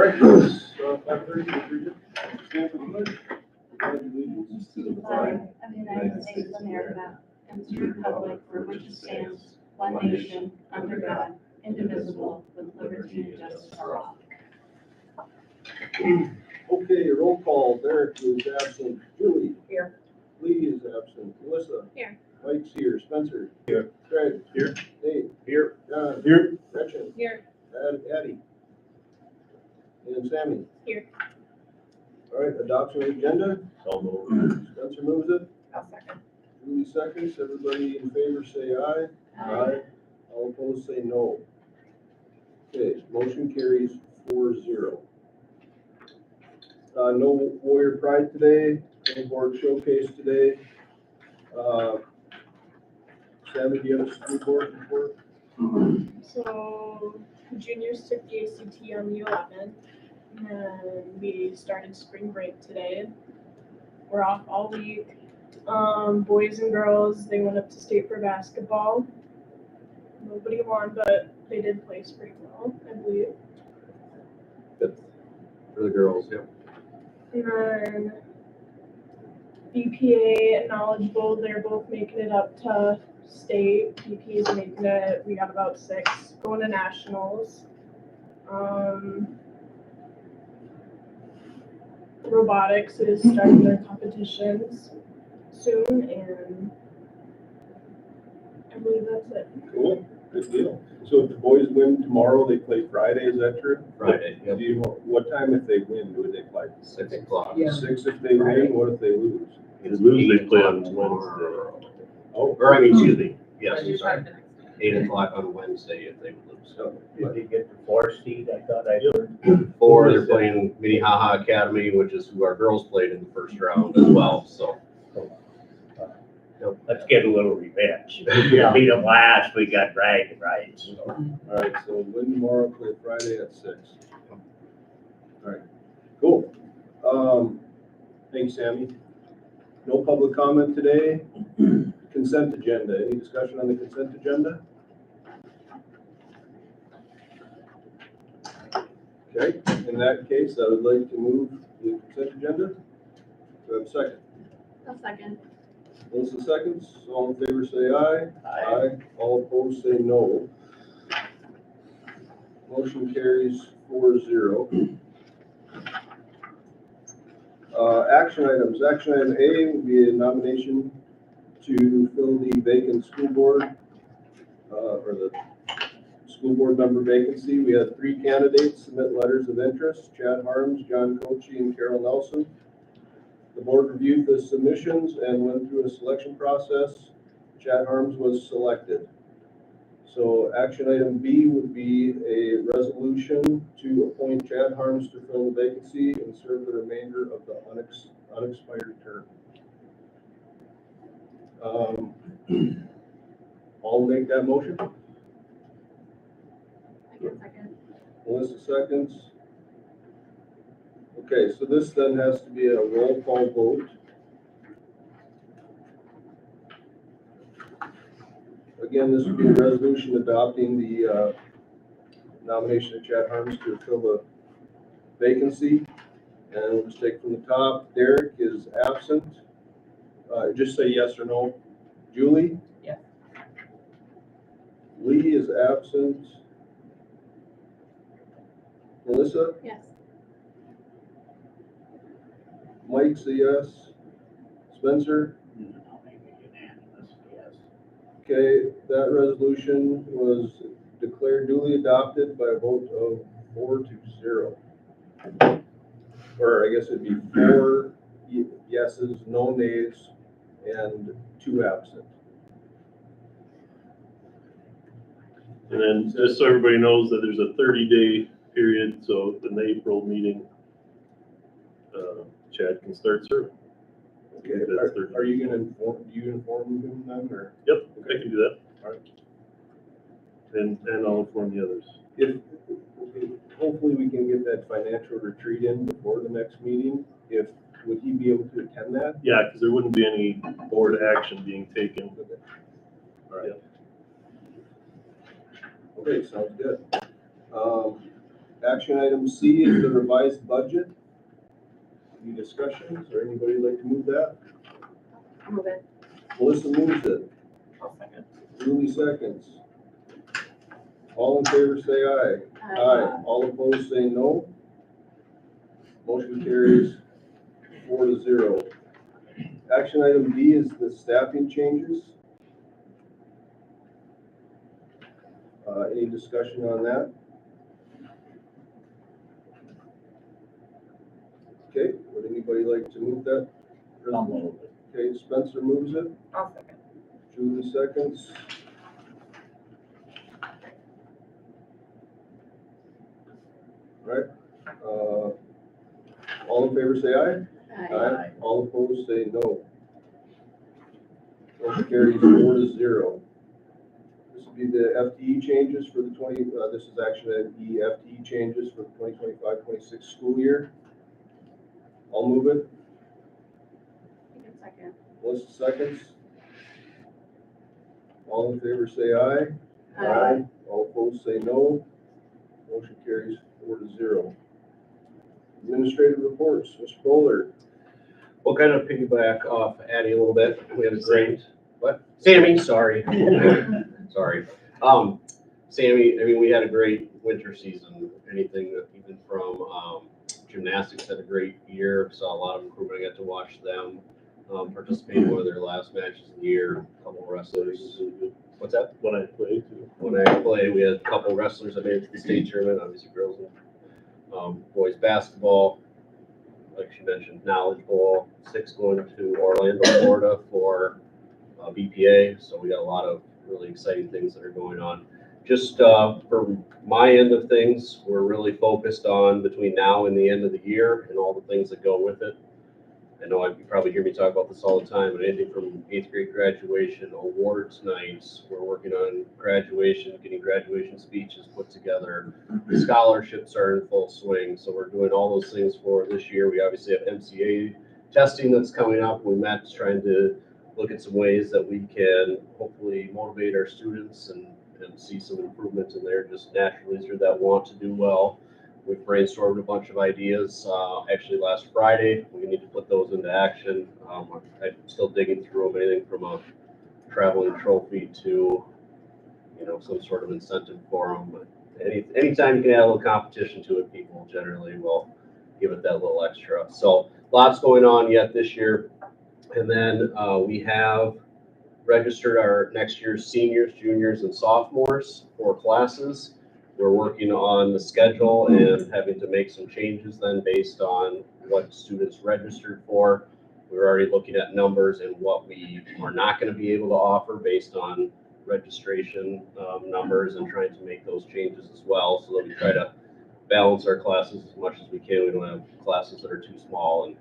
right, it's 5:30, stand for the pledge. Pledge allegiance to the flag of the United States of America and to the republic for which it stands, one nation, under God, indivisible, with liberty and justice for all. Okay, roll call. Derek is absent. Julie? Here. Lee is absent. Melissa? Here. Mike's here. Spencer? Here. Craig? Here. Dave? Here. John? Here. Gretchen? Here. Addie? And Sammy? Here. All right, adoption of agenda. So moved. Spencer moves it. I'll second. Julie seconds. Everybody in favor say aye. All opposed say no. Okay, motion carries 4-0. No Warrior Pride today, no board showcase today. Sammy, do you have a school board report? So juniors took the ACT on the 11th, and we started spring break today. We're off all week. Boys and girls, they went up to state for basketball. Nobody won, but they did place pretty well, I believe. For the girls, yep. And then BPA and Knowledge Bowl, they're both making it up to state. BPA is making it, we got about 6 going to nationals. Robotics is starting their competitions soon, and I believe that's it. Cool, good deal. So if the boys win tomorrow, they play Friday, is that true? Friday, yep. Do you know, what time if they win, do they play? 6 o'clock. Yeah. 6 if they win, what if they lose? If they lose, they play on Wednesday. Oh, Or, I mean, excuse me, yes, You're sorry. talking next time. 8 o'clock on Wednesday if they lose. so, Did they get the 4 seed? I thought I heard. 4, they're playing Minnehaha Academy, which is who our girls played in the first round as well, so. Let's get a little revenge. Yeah. Beat them last, we got bragging rights. So. all right, so win tomorrow, play Friday at 6. All right, cool. Thanks, Sammy. No public comment today. Consent agenda. Any discussion on the consent agenda? Okay, in that case, I would like to move the consent agenda. Do I have a second? I'll second. Melissa seconds. All in favor say aye. All opposed say no. Motion carries 4-0. Action items. Action item A would be a nomination to fill the vacant school board, or the school board member vacancy. We had 3 candidates submit letters of interest: Chad Harms, John Cochee, and Carol Nelson. The board reviewed the submissions and went through a selection process. Chad Harms was selected. So action item B would be a resolution to appoint Chad Harms to fill the vacancy and serve the remainder of the unexpired term. I'll make that motion. I can second. Melissa seconds. Okay, so this then has to be a roll call vote. Again, this would be a resolution adopting the nomination of Chad Harms to fill the vacancy. And we'll just take from the top. Derek is absent. Just say yes or no. Julie? Yes. Lee is absent. Melissa? Yes. Mike's a yes. Spencer? I'll make it unanimous, yes. Okay, that resolution was declared duly adopted by a vote of 4-0. Or I guess it'd be 4 yeses, no nays, and 2 absent. And then just so everybody knows that there's a 30-day period, so in the April meeting, Chad can start serving. Okay, are you gonna inform him then, or? Yep, I can do that. All right. And I'll inform the others. If, hopefully we can get that financial retreat in before the next meeting. Would he be able to attend that? Yeah, because there wouldn't be any board action being taken. All right. Okay, sounds good. Action item C is the revised budget. Any discussions or anybody like to move that? I'll move it. Melissa moves it. I'll second. Julie seconds. All in favor say aye. All opposed say no. Motion carries 4-0. Action item D is the staffing changes. Any discussion on that? Okay, would anybody like to move that? I'll move it. Okay, Spencer moves it. I'll second. Julie seconds. Right, all in favor say aye. All opposed say no. Motion carries 4-0. This will be the FTE changes for the this is action item E, FTE changes for the 2025-26 school year. I'll move it. You can second. Melissa seconds. All in favor say aye. All opposed say no. Motion carries 4-0. Administrative reports, Mr. Bowler. We'll kind of piggyback off Addie a little bit. We had a great, what? Sammy, sorry. Sorry. Sammy, I mean, we had a great winter season. Anything that even from gymnastics had a great year. Saw a lot of improvement. I got to watch them participate in one of their last matches of the year. A couple of wrestlers. What's that? When I play too. When I played, we had a couple of wrestlers that made it to the state tournament. Obviously, girls and boys basketball. Like she mentioned, Knowledge Bowl. 6 going to Orlando, Florida for BPA. So we got a lot of really exciting things that are going on. Just for my end of things, we're really focused on between now and the end of the year and all the things that go with it. I know you probably hear me talk about this all the time, but anything from 8th grade graduation, awards nights, we're working on graduation, getting graduation speeches put together. Scholarships are in full swing, so we're doing all those things for this year. We obviously have MCA testing that's coming up. We met trying to look at some ways that we can hopefully motivate our students and see some improvement in there just naturally through that want to do well. We've brainstormed a bunch of ideas. Actually, last Friday, we need to put those into action. I'm still digging through them, anything from a traveling trophy to, some sort of incentive for them. But anytime you can add a little competition to it, people generally will give it that little extra. So lots going on yet this year. And then we have registered our next year's seniors, juniors, and sophomores for classes. We're working on the schedule and having to make some changes then based on what students registered for. We're already looking at numbers and what we are not going to be able to offer based on registration numbers and trying to make those changes as well so that we try to balance our classes as much as we can. We don't have classes that are too small. And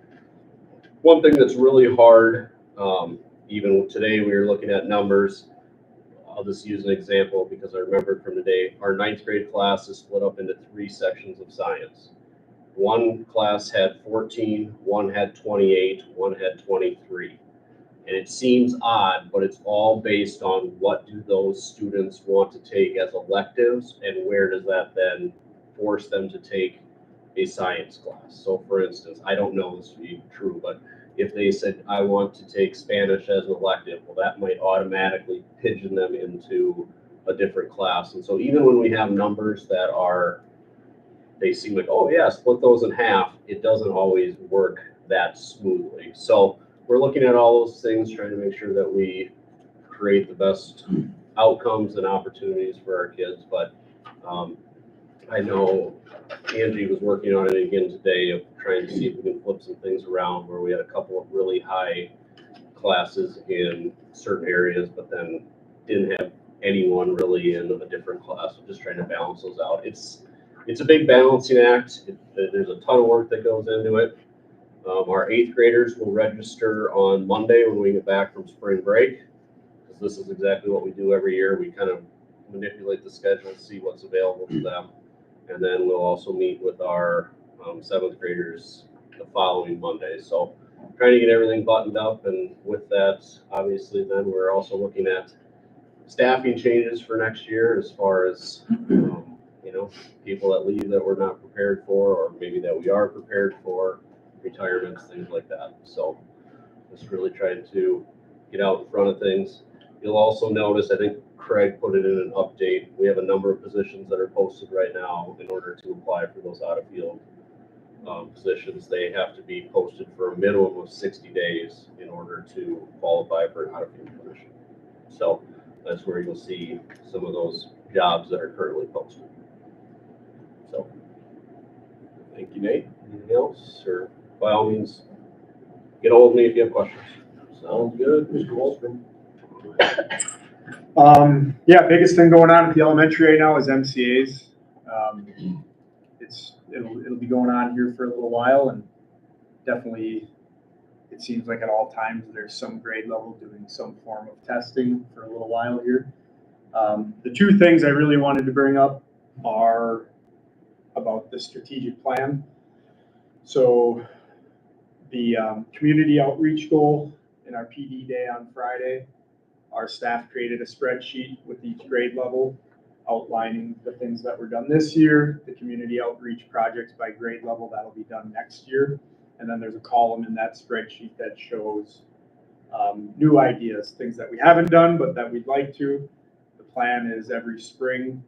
one thing that's really hard, even today we were looking at numbers. I'll just use an example because I remembered from today. Our 9th grade class is split up into 3 sections of science. One class had 14, one had 28, one had 23. And it seems odd, but it's all based on what do those students want to take as electives and where does that then force them to take a science class. So for instance, I don't know this to be true, but if they said, I want to take Spanish as an elective, well, that might automatically pigeon them into a different class. And so even when we have numbers that they seem like, oh yeah, split those in half, it doesn't always work that smoothly. So we're looking at all those things, trying to make sure that we create the best outcomes and opportunities for our kids. But I know Angie was working on it again today of trying to see if we can flip some things around where we had a couple of really high classes in certain areas, but then didn't have anyone really in a different class. So just trying to balance those out. It's a big balancing act. There's a ton of work that goes into it. Our 8th graders will register on Monday when we get back from spring break, because this is exactly what we do every year. We kind of manipulate the schedule, see what's available to them. And then we'll also meet with our 7th graders the following Monday. So trying to get everything buttoned up. And with that, obviously, then we're also looking at staffing changes for next year as far as you know, people that leave that we're not prepared for, or maybe that we are prepared for, retirements, things like that. So just really trying to get out in front of things. You'll also notice, I think Craig put it in an update, we have a number of positions that are posted right now. In order to apply for those out of field positions, they have to be posted for a minimum of 60 days in order to qualify for an out of field position. So that's where you'll see some of those jobs that are currently posted. So, Thank you, Nate. anything else, or by all means, get hold of me if you have questions. Sounds good. Mr. Wallstrom. Yeah, biggest thing going on at the elementary right now is MCAs. It'll be going on here for a little while, and definitely it seems like at all times there's some grade level doing some form of testing for a little while here. The two things I really wanted to bring up are about the strategic plan. So the community outreach goal in our PD day on Friday, our staff created a spreadsheet with each grade level outlining the things that were done this year, the community outreach projects by grade level that'll be done next year. And then there's a column in that spreadsheet that shows new ideas, things that we haven't done, but that we'd like to. The plan is every spring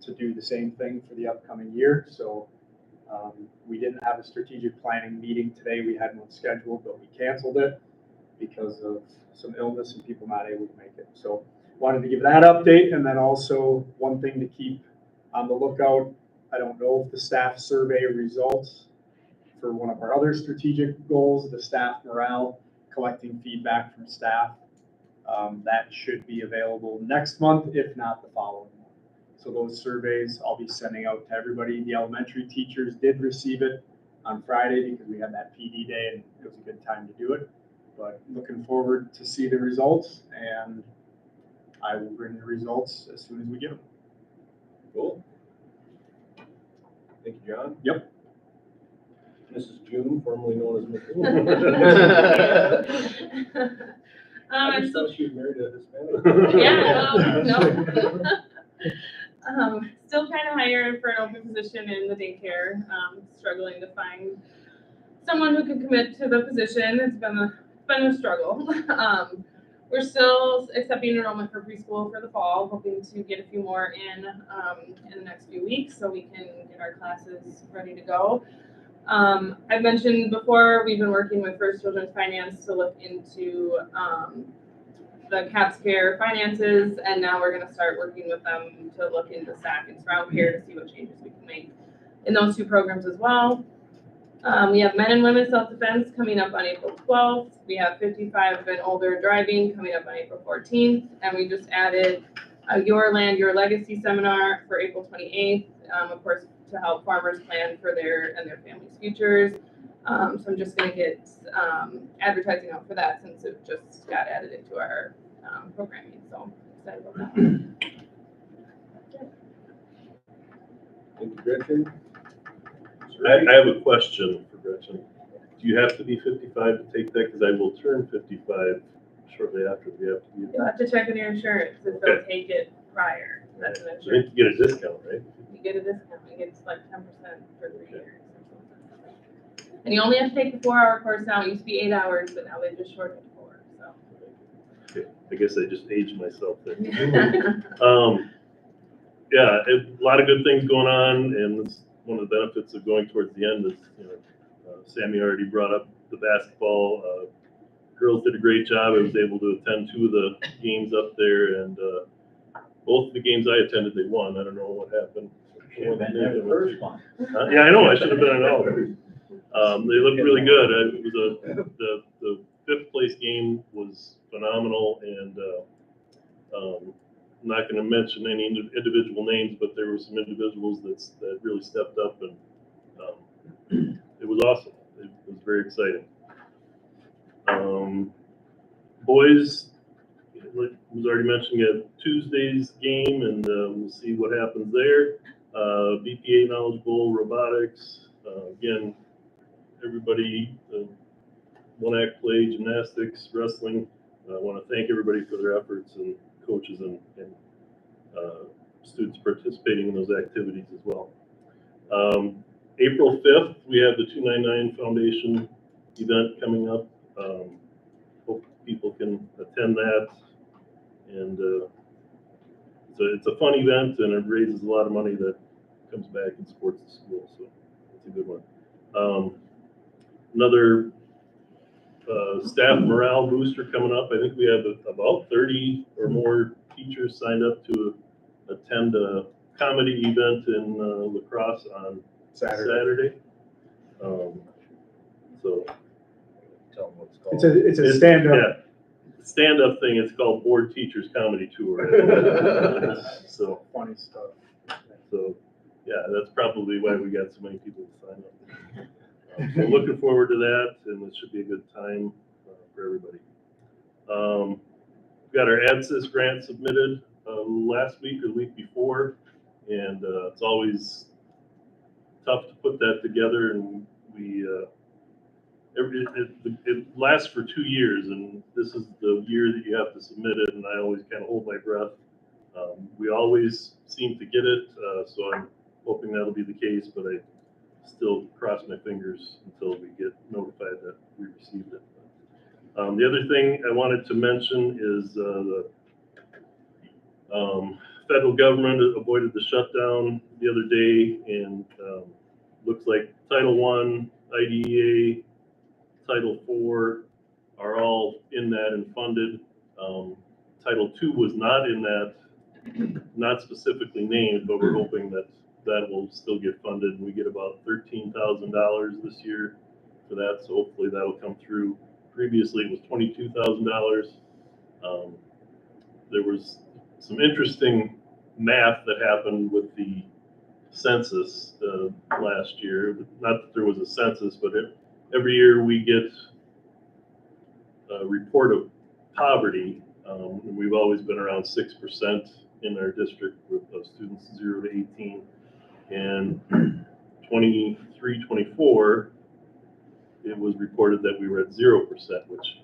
to do the same thing for the upcoming year. So we didn't have a strategic planning meeting today. We had one scheduled, but we canceled it because of some illness and people not able to make it. So wanted to give that update. And then also one thing to keep on the lookout. I don't know if the staff survey results for one of our other strategic goals, the staff morale, collecting feedback from staff. That should be available next month, if not the following month. So those surveys I'll be sending out to everybody. The elementary teachers did receive it on Friday because we had that PD day and it was a good time to do it. But looking forward to see the results, and I will bring the results as soon as we get them. Cool. Thank you, John. Yep. Mrs. June, formerly known as Mrs. I I'm just still, thought she was married to a Hispanic. yeah, no. Still trying to hire for an open position in the daycare, struggling to find someone who can commit to the position. It's been a struggle. We're still accepting enrollment for preschool for the fall, hoping to get a few more in the next few weeks so we can get our classes ready to go. I've mentioned before, we've been working with First Children's Finance to look into the CAPS Care finances, and now we're going to start working with them to look into SAC and Sprout Care to see what changes we can make in those two programs as well. We have men and women self-defense coming up on April 12th. We have 55 and older driving coming up on April 14th. And we just added a Your Land, Your Legacy seminar for April 28th, of course, to help farmers plan for their and their families' futures. So I'm just going to get advertising out for that since it just got added into our programming. So I'm excited about that one. Thank you, Gretchen. I have a question for Gretchen. Do you have to be 55 to take that? Because I will turn 55 shortly after. We have to be. You'll have to check with your insurance if they'll take it prior. That's an So insurance. you get a discount, right? You get a discount. You get like 10% for 3 years. And you only have to take the 4-hour course now. It used to be 8 hours, but now they just shortened it to 4. So. Okay. I guess I just aged myself there. Yeah, a lot of good things going on, and it's one of the benefits of going towards the end is, Sammy already brought up the basketball. Girls did a great job. I was able to attend 2 of the games up there, and both of the games I attended, they won. I don't know what happened. Should have been there the first one. Yeah, I know. I should have been at all. They looked really good. It was the 5th place game was phenomenal, and I'm not going to mention any individual names, but there were some individuals that really stepped up, and it was awesome. It was very exciting. Boys, like was already mentioning, at Tuesday's game, and we'll see what happens there. BPA Knowledge Bowl, robotics. Again, everybody, one act play, gymnastics, wrestling. I want to thank everybody for their efforts, and coaches and students participating in those activities as well. April 5th, we have the 299 Foundation event coming up. Hope people can attend that. And it's a fun event, and it raises a lot of money that comes back and supports the school, so it's a good one. Another staff morale booster coming up. I think we have about 30 or more teachers signed up to attend a comedy event in La Crosse on Saturday. So Tell them what it's called. It's a stand-up. Yeah, stand-up thing. It's called Board Teachers Comedy Tour. So Funny stuff. So, yeah, that's probably why we got so many people to sign up. So looking forward to that, and it should be a good time for everybody. Got our ADSYS grant submitted last week or the week before, and it's always tough to put that together, and it lasts for 2 years, and this is the year that you have to submit it, and I always kind of hold my breath. We always seem to get it, so I'm hoping that'll be the case, but I still cross my fingers until we get notified that we received it. The other thing I wanted to mention is the federal government avoided the shutdown the other day, and looks like Title I, IDEA, Title IV are all in that and funded. Title II was not in that, not specifically named, but we're hoping that that will still get funded, and we get about $13,000 this year for that, so hopefully that'll come through. Previously, it was $22,000. There was some interesting math that happened with the census last year. Not that there was a census, but every year we get a report of poverty. And we've always been around 6% in our district of students 0 to 18. And 23, 24, it was reported that we were at 0%, which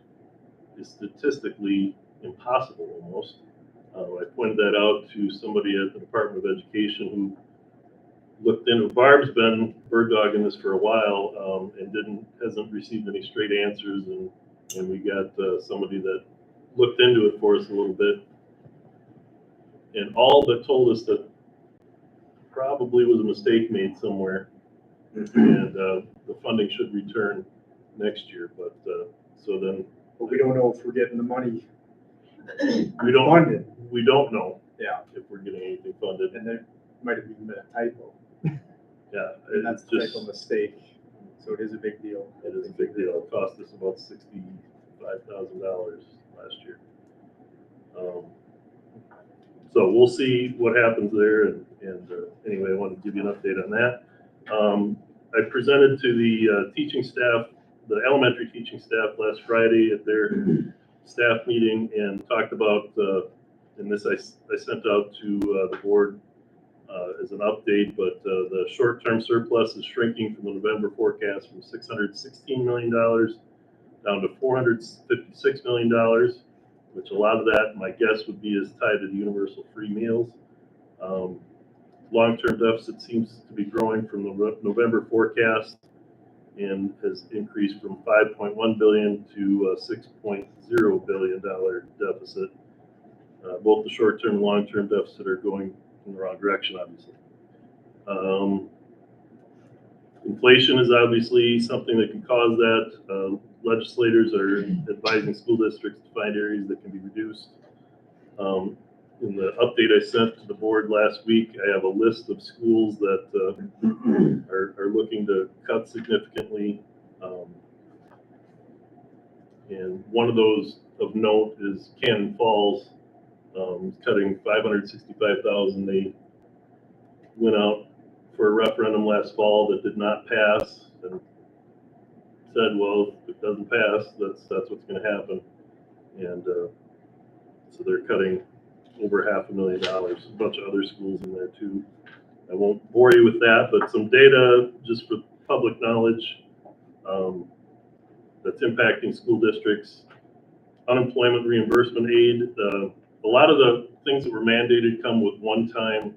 is statistically impossible almost. I pointed that out to somebody at the Department of Education who looked into. Barb's been bird dogging this for a while and hasn't received any straight answers, and we got somebody that looked into it for us a little bit, and all but told us that probably was a mistake made somewhere, and the funding should return next year. But so then, But we don't know if we're getting the money we don't funded. we don't know Yeah. if we're getting anything funded. And there might have even been a typo. Yeah, And that's it's a just typo mistake. So it is a big deal. it is a big deal. It cost us about $65,000 last year. So we'll see what happens there. And anyway, I wanted to give you an update on that. I presented to the teaching staff, the elementary teaching staff last Friday at their staff meeting, and talked about, and this I sent out to the board as an update, but the short-term surplus is shrinking from the November forecast from $616 million down to $456 million, which a lot of that, my guess would be, is tied to the universal free meals. Long-term deficit seems to be growing from the November forecast and has increased from $5.1 billion to $6.0 billion deficit. Both the short-term and long-term deficit are going in the wrong direction, obviously. Inflation is obviously something that can cause that. Legislators are advising school districts to find areas that can be reduced. In the update I sent to the board last week, I have a list of schools that are looking to cut significantly. And one of those of note is Cannon Falls, cutting $565,000. They went out for a referendum last fall that did not pass, and said, well, if it doesn't pass, that's what's going to happen. And so they're cutting over $500,000. A bunch of other schools in there too. I won't bore you with that, but some data just for public knowledge that's impacting school districts. Unemployment reimbursement aid, a lot of the things that were mandated come with one-time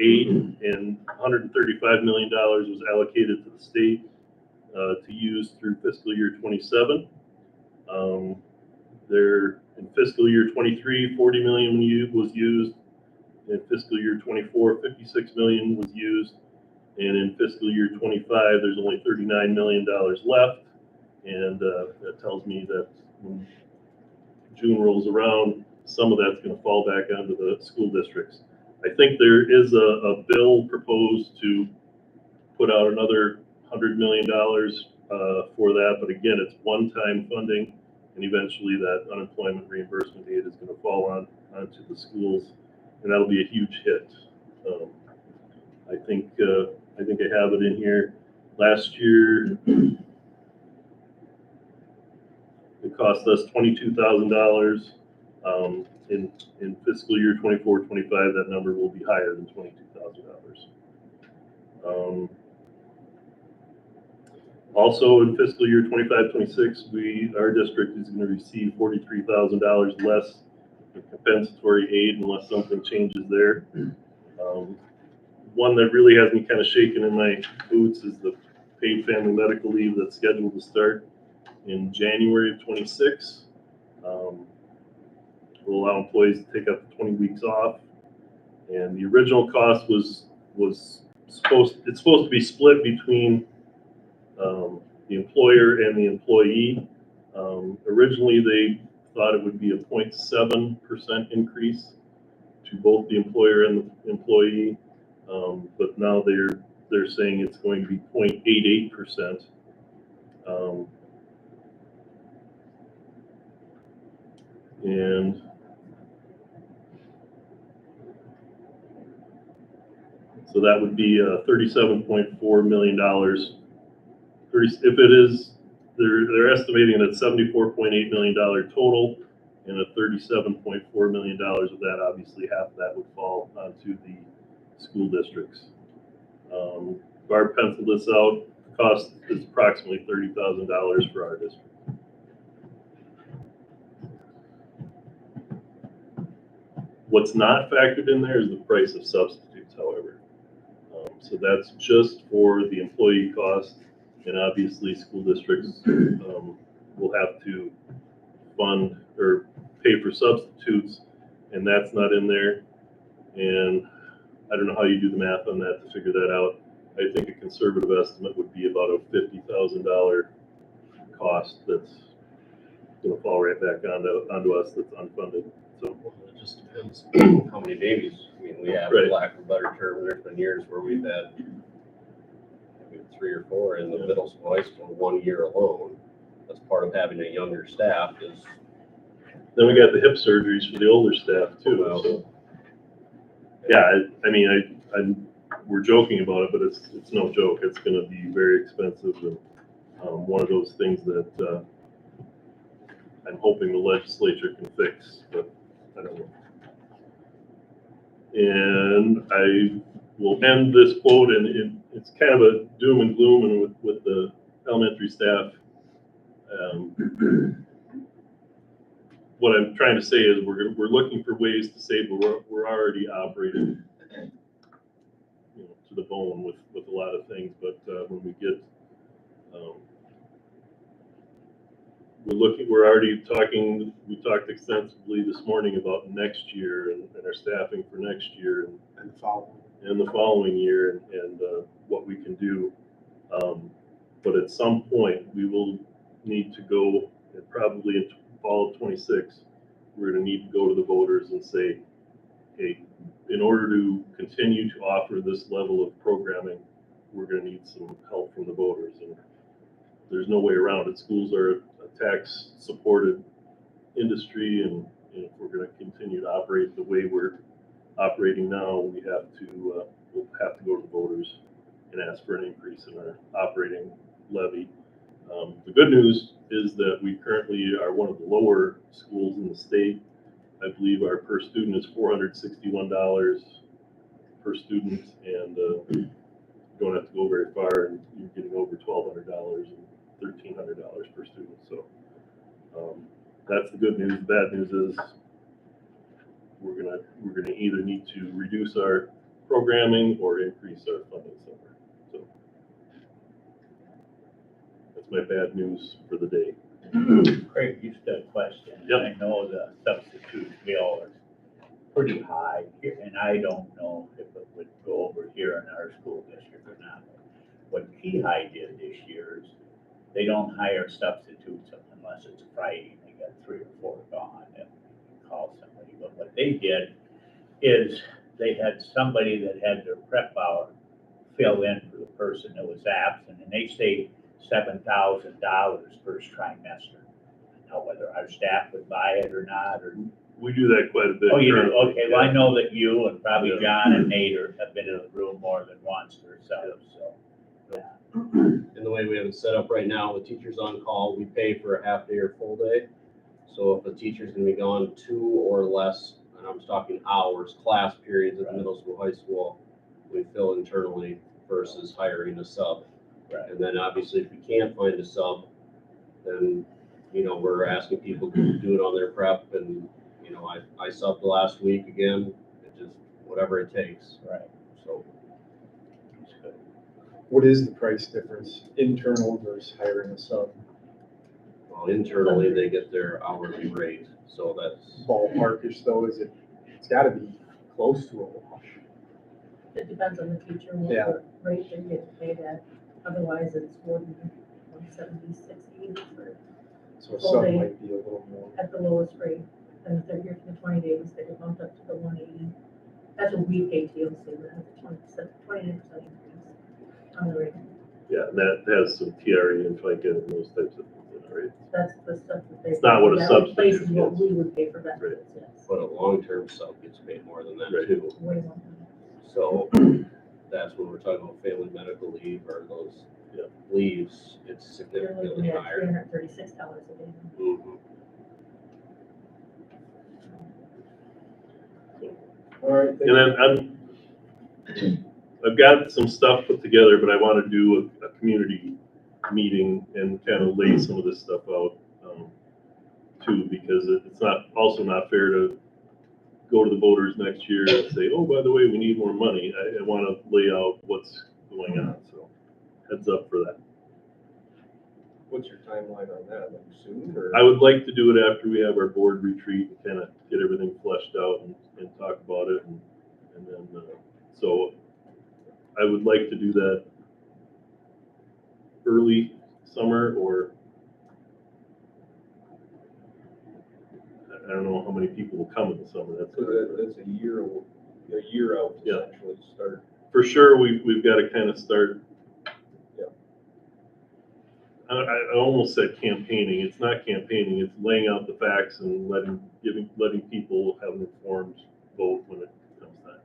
aid, and $135 million was allocated to the state to use through fiscal year 27. There, in fiscal year 23, 40 million was used. In fiscal year 24, 56 million was used. And in fiscal year 25, there's only $39 million left. And that tells me that when June rolls around, some of that's going to fall back onto the school districts. I think there is a bill proposed to put out another $100 million for that. But again, it's one-time funding. And eventually that unemployment reimbursement aid is going to fall onto the schools, and that'll be a huge hit. I think I have it in here. Last year, it cost us $22,000. In fiscal year 24-25, that number will be higher than $22,000. Also, in fiscal year 25-26, our district is going to receive $43,000 less in compensatory aid unless something changes there. One that really has me kind of shaking in my boots is the paid family medical leave that's scheduled to start in January of 26. Will allow employees to take up to 20 weeks off, and the original cost was supposed to be split between the employer and the employee. Originally, they thought it would be a 0.7% increase to both the employer and the employee, but now they're saying it's going to be 0.88%. And so that would be $37.4 million. If it is, they're estimating that $74.8 million total, and a $37.4 million of that, obviously half of that would fall onto the school districts. Barb penciled this out. The cost is approximately $30,000 for our district. What's not factored in there is the price of substitutes, however. So that's just for the employee cost, and obviously school districts will have to fund or pay for substitutes, and that's not in there. And I don't know how you do the math on that to figure that out. I think a conservative estimate would be about a $50,000 cost that's going to fall right back onto us that's unfunded. So it just depends how many babies. I mean, we have, Right. for lack of a better term, there's been years where we've had 3 or 4 in the middle school, high school, 1 year alone. That's part of having a younger staff is. then we got the hip surgeries for the older staff too. Well, So yeah, I mean, we're joking about it, but it's no joke. It's going to be very expensive, and one of those things that I'm hoping the legislature can fix, but I don't know. And I will end this quote, and it's kind of a doom and gloom, and with the elementary staff. What I'm trying to say is we're looking for ways to save, but we're already operating, to the bone with a lot of things. But when we get, we're already talking. We talked extensively this morning about next year and our staffing for next year and the following year and what we can do. But at some point, we will need to go, and probably in fall of 26, we're going to need to go to the voters and say, hey, in order to continue to offer this level of programming, we're going to need some help from the voters. And there's no way around it. Schools are a tax-supported industry, and if we're going to continue to operate the way we're operating now, we'll have to go to the voters and ask for an increase in our operating levy. The good news is that we currently are one of the lower schools in the state. I believe our per student is $461 per student, and you don't have to go very far, and you're getting over $1,200 and $1,300 per student. So that's the good news. The bad news is we're gonna either need to reduce our programming or increase our funding somewhere. So that's my bad news for the day. Craig, you still a question. Yep. I know the substitute bill is pretty high here, and I don't know if it would go over here in our school district or not. What Key High did this year is they don't hire substitutes unless it's a Friday, and they got 3 or 4 gone, and you call somebody. But what they did is they had somebody that had their prep hour fill in for the person that was absent, and they saved $7,000 first trimester. Now, whether our staff would buy it or not, or, We do that quite a bit. oh, you do, currently, okay, well, I yeah. know that you and probably Yeah. John and Nate have been in the room more than once yourselves, so. And the way we have it set up right now, with teachers on call, we pay for a half day or full day. So if a teacher's gonna be gone 2 or less, and I'm talking hours, class periods at the middle school, high school, we fill internally versus hiring a sub. Right. And then obviously if we can't find a sub, then, you know, we're asking people to do it on their prep and, you know, I subbed last week again, it just, whatever it takes. Right. So, That's good. What is the price difference, internal versus hiring a sub? well, internally, they get their hourly rate, so that's, Ballparkish though, it's gotta be close to a wash. It depends on the teacher, and Yeah. what rate they're getting paid at, otherwise it's 170, 60 for, So a Full sub day. might be a little more. at the lowest rate. And if they're here for the 20 days, they get bumped up to the 180. That's what we pay TLC, but has a 29% increase on the rate. Yeah, and that has some TRE and FICA and those types of things, in it, right? That's the stuff that they. It's not what a that substitute replaces what is. we would pay for benefits, yes. but a long-term sub gets paid more than that Right. too. Way more. So that's when we're talking about family medical leave or those Yeah. leaves, it's You're significantly looking at higher. $336 a day. Mhm. All right, thank And you. then I've got some stuff put together, but I want to do a community meeting and kind of lay some of this stuff out, too, because it's also not fair to go to the voters next year and say, oh, by the way, we need more money. I want to lay out what's going on, so heads up for that. What's your timeline on that, like soon, or? I would like to do it after we have our board retreat and kind of get everything fleshed out and talk about it. And then, so I would like to do that early summer, or I don't know how many people will come in the summer. That's That's a year out Yeah. essentially to start. for sure. We've got to kind of start. Yeah. I almost said campaigning. It's not campaigning. It's laying out the facts and letting people have an informed vote when it comes time.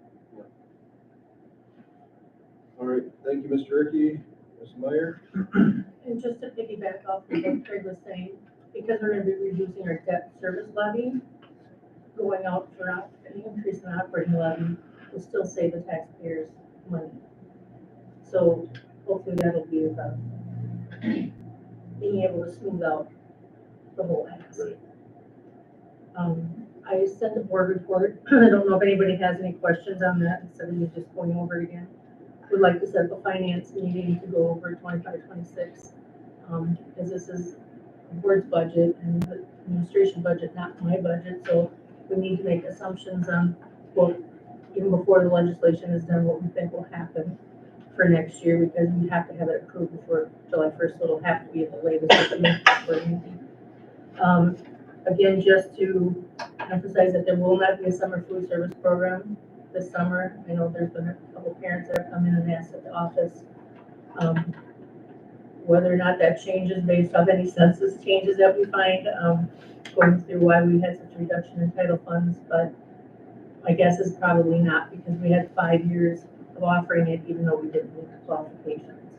All right, thank you, Mr. Ricky. Ms. Meyer? And just to piggyback off of what Craig was saying, because we're gonna be reducing our debt service levy, going out for an increase in operating levy will still save the taxpayers money. So hopefully that'll be about being able to smooth out the whole ask. Right. I sent the board report. I don't know if anybody has any questions on that instead of me just going over it again. Would like to set up a finance meeting to go over 25-26, because this is the board's budget and the administration budget, not my budget, so we need to make assumptions on what, even before the legislation is done, what we think will happen for next year, because we have to have it approved before July 1st, so it'll have to be at the latest. Again, just to emphasize that there will not be a summer food service program this summer. I know there's been a couple parents that have come in and asked at the office, whether or not that changes based off any census changes that we find, going through why we had such a reduction in title funds, but my guess is probably not, because we had 5 years of offering it, even though we didn't meet the qualifications.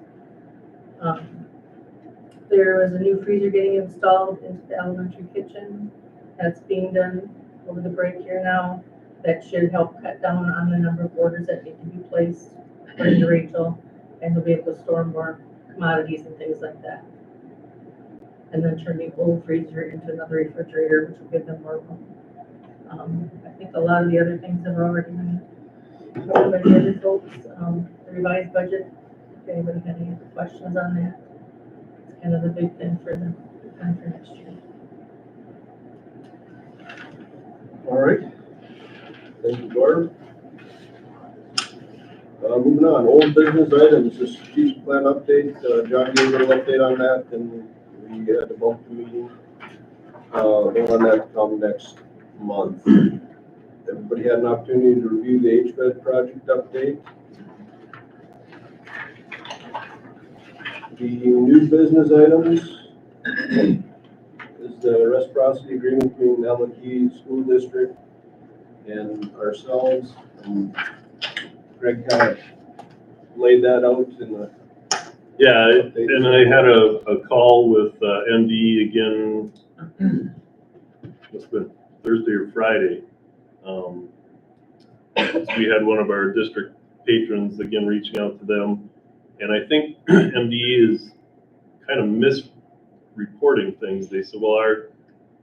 There was a new freezer getting installed into the elementary kitchen. That's being done over the break here now. That should help cut down on the number of orders that need to be placed, according to Rachel, and we'll be able to store more commodities and things like that. And then turn the old freezer into another refrigerator, which will give them more room. I think a lot of the other things have already been covered by the other folks. The revised budget, if anybody had any questions on that, it's kind of the big thing for next year. All right. Thank you, Barb. Moving on, old business items, the strategic plan update, John gave a little update on that, and we had a monthly meeting. We'll let that come next month. Everybody had an opportunity to review the HVAC project update. The new business items is the reciprocity agreement between the Alma-Key School District and ourselves. And Greg kind of laid that out in the. Yeah, and I had a call with MD again, it's been Thursday or Friday. We had one of our district patrons again reaching out to them, and I think MD is kind of misreporting things. They said, well,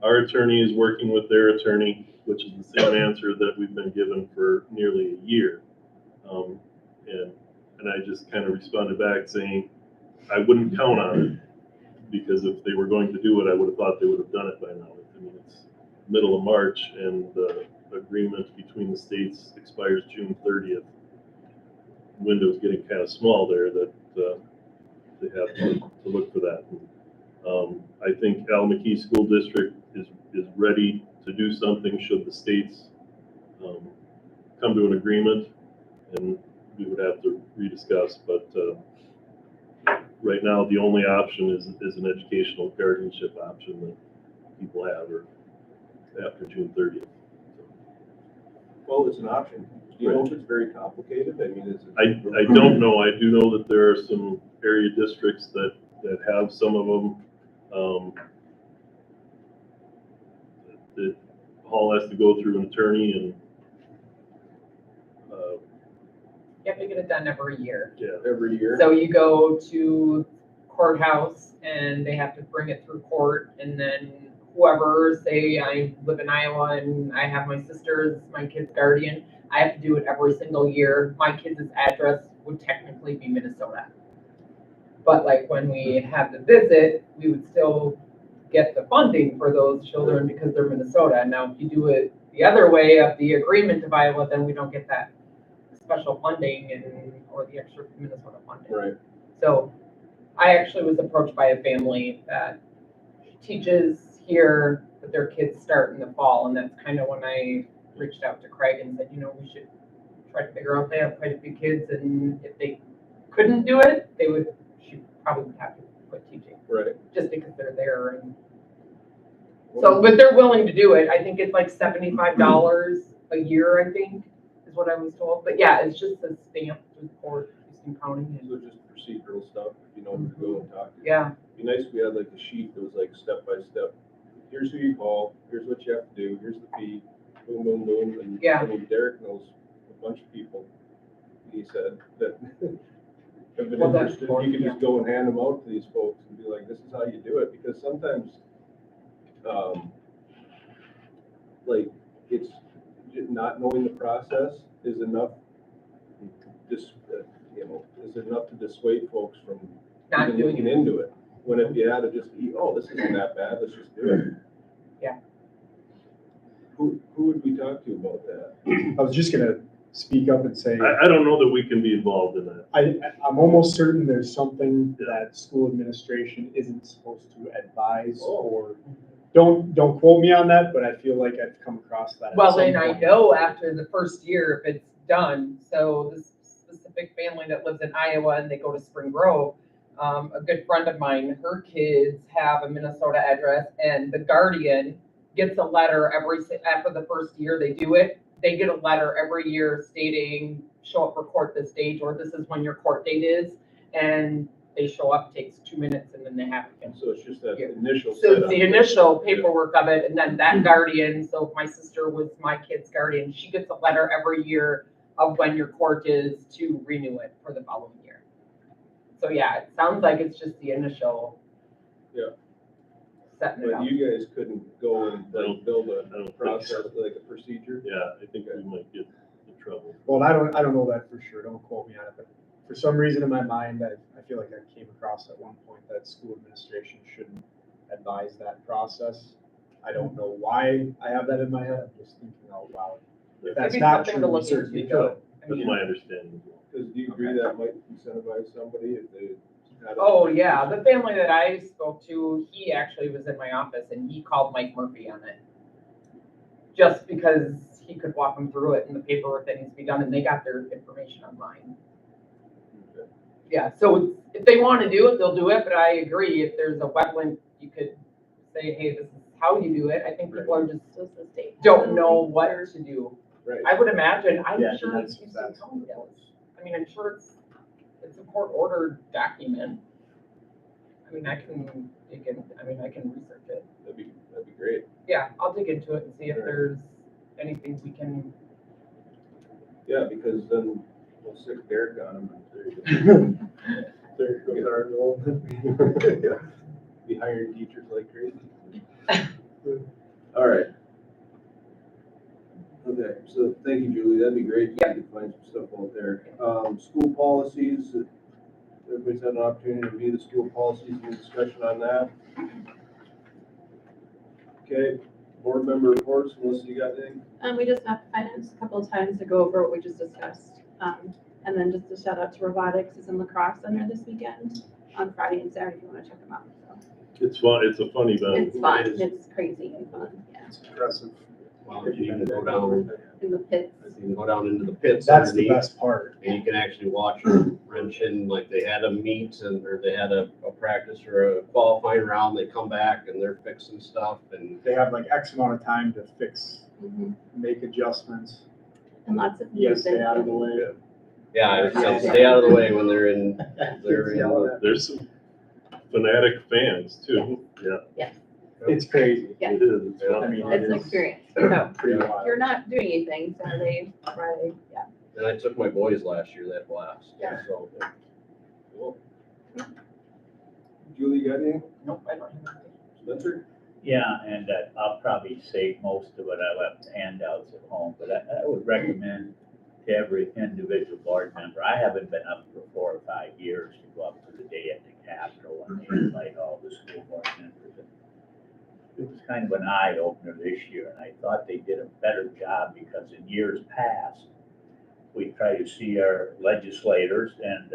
our attorney is working with their attorney, which is the same answer that we've been given for nearly a year. And I just kind of responded back saying, I wouldn't count on it, because if they were going to do it, I would have thought they would have done it by now. I mean, it's middle of March, and the agreement between the states expires June 30th. Window's getting kind of small there, that they have to look for that. I think Alma-Key School District is ready to do something should the states come to an agreement, and we would have to rediscuss, but right now the only option is an educational guardianship option that people have, or after June 30th. Well, it's an option. Do you know if it's very complicated? I mean, is it? I don't know. I do know that there are some area districts that have some of them. The hall has to go through an attorney, and You have to get it done every year. Every year? So you go to courthouse and they have to bring it through court, and then whoever, say I live in Iowa and I have my sister as my kid's guardian, I have to do it every single year. My kid's address would technically be Minnesota. But like when we have the visit, we would still get the funding for those children because they're Minnesota. Now, if you do it the other way of the agreement of Iowa, then we don't get that special funding or the extra Minnesota funding. Right. So I actually was approached by a family that teaches here, but their kids start in the fall, and that's kind of when I reached out to Craig and said, we should try to figure out, they have quite a few kids, and if they couldn't do it, she probably would have to quit teaching. Right. Just because they're there. And so, but they're willing to do it. I think it's like $75 a year, I think, is what I was told. But yeah, it's just a stamp through court, Houston County. So just procedural stuff, if you know who to go and talk to. Yeah. It'd be nice if we had like a sheet that was like step by step. Here's who you call, here's what you have to do, here's the fee, boom, boom, boom. And Yeah. I mean, Derek knows a bunch of people, he said, that have been Well, that's interested. important, You can just go and hand them out to these folks and be like, this is how you do it. Because sometimes, like, it's not knowing the process is enough, is enough to dissuade folks from Not even doing looking into it. When if you had to just, this isn't that bad, let's just do it. Yeah. Who would we talk to about that? I was just gonna speak up and say, I don't know that we can be involved in that. I'm almost certain there's something that school administration isn't supposed to advise or, don't quote me on that, but I feel like I've come across that. at Well, some and I point. know after the first year, if it's done, so this specific family that lives in Iowa and they go to Spring Grove, a good friend of mine, her kids have a Minnesota address, and the guardian gets a letter after the first year they do it. They get a letter every year stating, show up for court this date, or this is when your court date is, and they show up, takes 2 minutes, and then they have it. So it's just that Yeah. initial So setup. it's the initial paperwork of it, and then that guardian, so if my sister was my kid's guardian, she gets a letter every year of when your court is to renew it for the following year. So yeah, it sounds like it's just the initial. Yeah. setting it up. But you guys couldn't go and like build I don't a think process, so. like a procedure? Yeah, I think we might get in trouble. Well, I don't know that for sure, don't quote me on it, but for some reason in my mind, I feel like I came across at one point that school administration shouldn't advise that process. I don't know why I have that in my head, I'm just thinking out loud. If that's Maybe not something to true, we look certainly into. could. I That's mean, my understanding as well. Cause do you agree that might incentivize somebody if they had a? Oh, yeah, the family that I spoke to, he actually was in my office and he called Mike Murphy on it. Just because he could walk them through it and the paperwork that needs to be done, and they got their information online. Okay. Yeah, so if they want to do it, they'll do it, but I agree, if there's a web link, you could say, hey, this is how you do it. I think people are just Does the state? don't know what to do. Right. I would imagine, I'm Yeah, sure that's- it's that's- I mean, I'm sure it's a court ordered document. I mean, I can dig in, I mean, I can research it. That'd be great. Yeah, I'll dig into it and see if there's anything we can, Yeah, because then we'll stick Derek on him. There you go. Derek goes our goal. Be hiring teachers like crazy. All right. Okay, so thank you, Julie. That'd be great. If you could find some stuff out there. School policies, everybody's had an opportunity to view the school policies and discussion on that. Okay, board member reports, Melissa, you got anything? We just met the finance a couple of times to go over what we just discussed. And then just a shout out to robotics is in lacrosse center this weekend on Friday and Saturday if you want to check them out. So It's fun, it's a fun event. it's fun, it's crazy and fun, yeah. It's impressive. Well, you can go down, In the pits. you can go down into the pits That's the underneath, best part. and you can actually watch them wrench in, like they had a meet or they had a practice or a qualifying round, they come back and they're fixing stuff and They have like X amount of time to fix, Mhm. make adjustments. And lots of Yes, music. stay out of the way. yeah, I said stay out of the way when they're in, There's some fanatic fans too. Yeah, It's crazy. Yeah. it is. It's I fun. mean, It's an experience, so Pretty if wild. you're not doing anything Saturday, Friday, yeah. And I took my boys last year, they had a blast. Yeah. So, Cool. Julie, you got anything? nope, I don't have anything. Spencer? Yeah, and I'll probably save most of it, I left handouts at home, but I would recommend to every individual board member, I haven't been up for 4 or 5 years to go up for the day at the Capitol and they invite all the school board members. It was kind of an eye opener this year, and I thought they did a better job because in years past, we try to see our legislators and,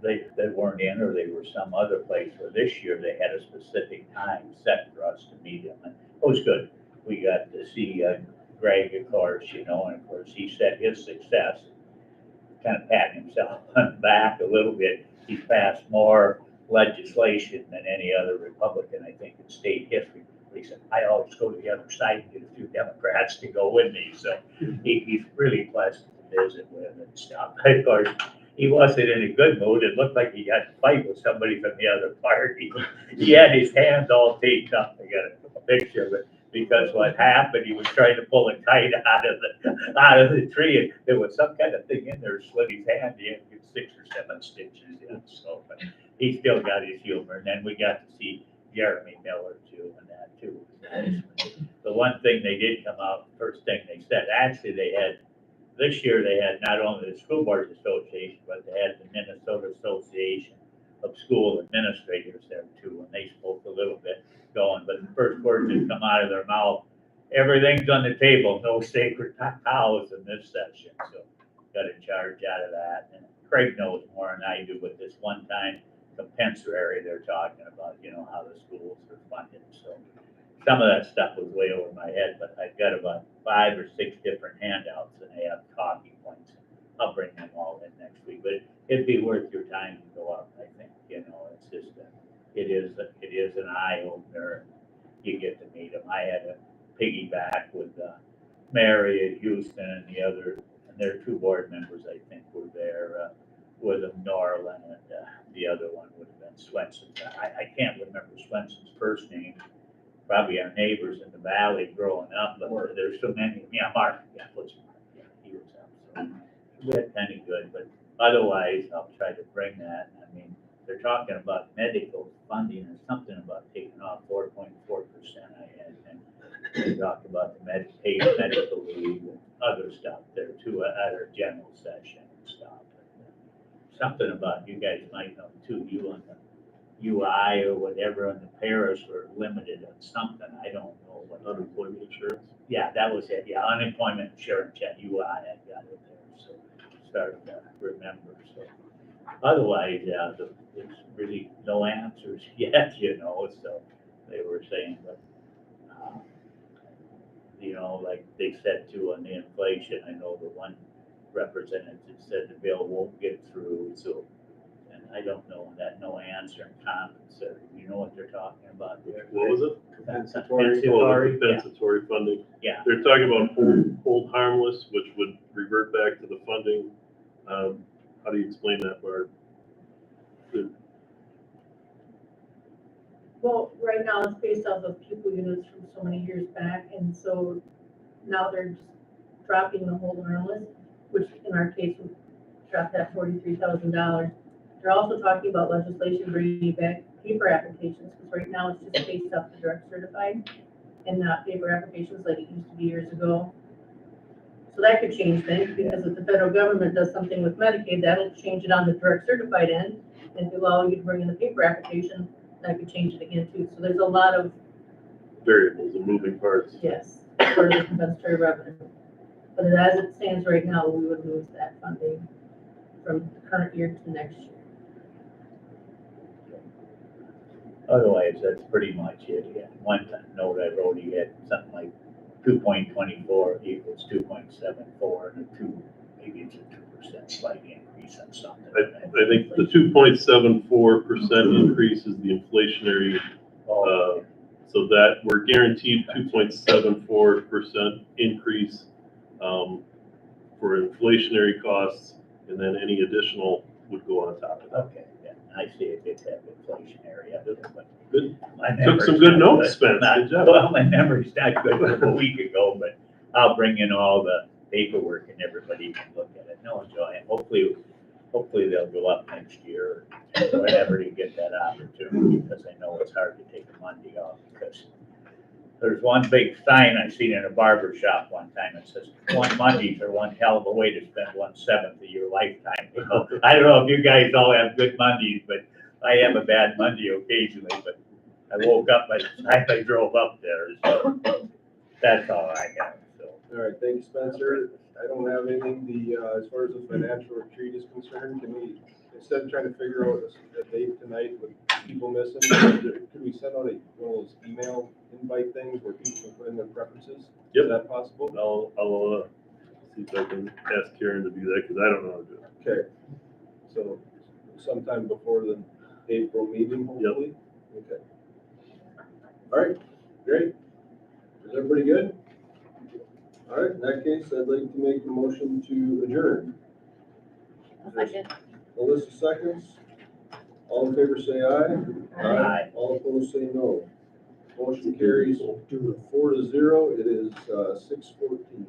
they weren't in or they were some other place, where this year they had a specific time set for us to meet them. And it was good. We got to see Greg, of course, and of course he said his success, kind of patting himself on the back a little bit. He's passed more legislation than any other Republican, I think, in state history. He said, I always go to the other side and get a few Democrats to go with me. So he's really pleasant to visit with and stuff. Of course, he wasn't in a good mood. It looked like he got to fight with somebody from the other party. He had his hands all taped up. I got a picture of it. Because what happened, he was trying to pull a kite out of the tree, and there was some kind of thing in there, slit his hand. He had to get 6 or 7 stitches in. So, but he still got his humor. And then we got to see Jeremy Miller too, and that too was nice. The one thing they did come out, first thing they said, actually this year they had not only the School Boards Association, but they had the Minnesota Association of School Administrators there too, and they spoke a little bit going, but the first words that come out of their mouth, everything's on the table, no sacred cows in this session, so got a charge out of that. And Craig knows more than I do, but this one time compensatory they're talking about, how the schools are funded, so some of that stuff was way over my head, but I've got about 5 or 6 different handouts and they have talking points. I'll bring them all in next week, but it'd be worth your time to go up, I think, it's just, it is an eye opener. You get to meet them. I had a piggyback with Mary at Houston and the other, and their 2 board members, I think, were there with them, Norland, and the other one would have been Swenson. I can't remember Swenson's first name. Probably our neighbors in the valley growing up, but there's so many. Yeah, Mark. Yeah, what's Mark? Yeah, he was out. So that's kind of good, but otherwise, I'll try to bring that. I mean, they're talking about medical funding or something about taking off 4.4%. And they talked about the paid medical leave and other stuff there too, at our general session and stuff. Something about, you guys might know too, you and the UI or whatever and the parish were limited on something, I don't know what. Unemployment insurance. Yeah, that was it, yeah, unemployment insurance at UI, I got it there, so starting to remember, so. Otherwise, yeah, there's really no answers yet, you know, so they were saying, but, you know, like they said too on the inflation, I know the one representative said the bill won't get through, so, and I don't know that, no answer and compensatory, you know what they're talking about there? What was it? Compensatory. Compensatory, yeah. Compensatory funding. Yeah. They're talking about hold harmless, which would revert back to the funding. How do you explain that, Barb? Well, right now it's based off of people units from so many years back, and so now they're just dropping the hold harmless, which in our case would drop that $43,000. They're also talking about legislation bringing back paper applications, because right now it's just based off the direct certified and not paper applications like it used to be years ago. So that could change things, because if the federal government does something with Medicaid, that'll change it on the direct certified end, and allow you to bring in the paper application, that could change it again too. So there's a lot of, Variables and moving parts. yes, for the compensatory revenue. But as it stands right now, we would lose that funding from the current year to next year. Otherwise, that's pretty much it. Yeah. One note I wrote, he had something like 2.24 equals 2.74, and maybe it's a 2% slight increase on something. I think the 2.74% increase is the inflationary, so that we're guaranteed 2.74% increase for inflationary costs, and then any additional would go on top of that. Okay, yeah, I see it did have inflationary under it, but. Good. My Took some memory's good not notes, Spence. not- Good job. Well, my memory's not good from a week ago, but I'll bring in all the paperwork and everybody can look at it. No, Joanne, hopefully they'll go up next year or whatever to get that opportunity, because I know it's hard to take a Monday off, because there's one big sign I seen in a barber shop one time. It says, "One Mondays are one hell of a way to spend 1/7 of your lifetime." You know, I don't know if you guys all have good Mondays, but I have a bad Monday occasionally, but I woke up by the time I drove up there, so that's all I have, so. All right, thank you, Spencer. I don't have anything, as far as the financial retreat is concerned, can we, instead of trying to figure out a date tonight with people missing, could we send out one of those email invite things where people can put in their preferences? Yep. Is that possible? I'll see if I can ask Karen to do that, because I don't know how to do it. Okay, so sometime before the April meeting, hopefully? Okay. All right, great. Is everybody good? All right, in that case, I'd like to make a motion to adjourn. Melissa seconds. All in favor say aye. Aye. All opposed say no. Motion carries 4-0. It is 6:14.